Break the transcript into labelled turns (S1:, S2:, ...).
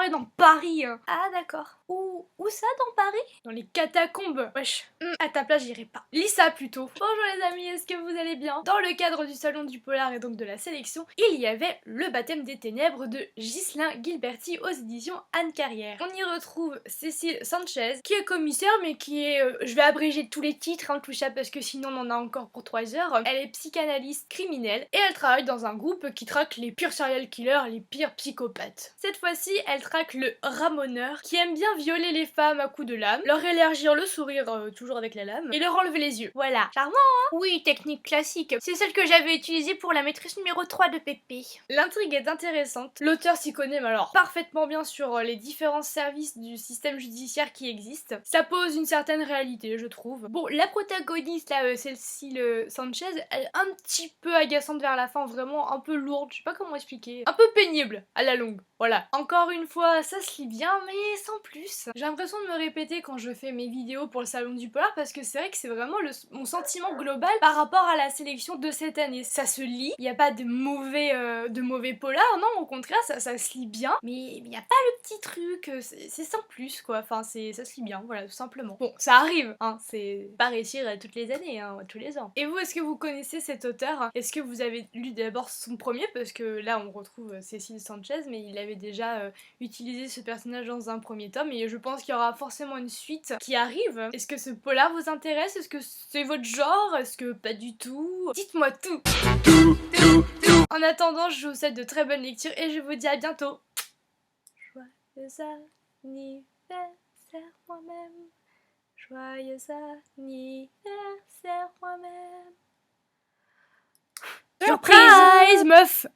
S1: soirée dans Paris.
S2: Ah d'accord. Où ça dans Paris?
S1: Dans les catacombes. Wesh, à ta place j'irai pas. Lis ça plutôt. Bonjour les amis, est-ce que vous allez bien? Dans le cadre du salon du polar et donc de la sélection, il y avait Le baptême des ténèbres de Ghislain Gilberti aux éditions Anne Carrière. On y retrouve Cécile Sanchez, qui est commissaire mais qui est... je vais abréger tous les titres, tout ça, parce que sinon on en a encore pour 3 heures. Elle est psychanalyste criminelle et elle travaille dans un groupe qui traque les purs serial killers, les pires psychopathes. Cette fois-ci, elle traque le ramoneur qui aime bien violer les femmes à coups de lame, leur élargir le sourire, toujours avec la lame, et leur enlever les yeux. Voilà. Charmant, hein?
S2: Oui, technique classique. C'est celle que j'avais utilisée pour la maîtresse numéro 3 de Pépé.
S1: L'intrigue est intéressante. L'auteur s'y connaît mais alors parfaitement bien sur les différents services du système judiciaire qui existent. Ça pose une certaine réalité, je trouve. Bon, la protagoniste, là, Cécile Sanchez, elle est un petit peu agaçante vers la fin, vraiment un peu lourde, je sais pas comment expliquer. Un peu pénible, à la longue. Voilà. Encore une fois, ça se lit bien, mais sans plus. J'ai l'impression de me répéter quand je fais mes vidéos pour le salon du polar, parce que c'est vrai que c'est vraiment mon sentiment global par rapport à la sélection de cette année. Ça se lit, il n'y a pas de mauvais polars, non, au contraire, ça se lit bien, mais il n'y a pas le petit truc, c'est sans plus, quoi. Enfin, ça se lit bien, voilà, tout simplement. Bon, ça arrive, hein, c'est pas réussir toutes les années, hein, tous les ans. Et vous, est-ce que vous connaissez cet auteur? Est-ce que vous avez lu d'abord son premier? Parce que là, on retrouve Cécile Sanchez, mais il avait déjà utilisé ce personnage dans un premier tome, et je pense qu'il y aura forcément une suite qui arrive. Est-ce que ce polar vous intéresse? Est-ce que c'est votre genre? Est-ce que pas du tout? Dites-moi tout! En attendant, je vous souhaite de très bonnes lectures et je vous dis à bientôt. Joyeux anniversaire moi-même. Joyeux anniversaire moi-même. Surprise, meuf!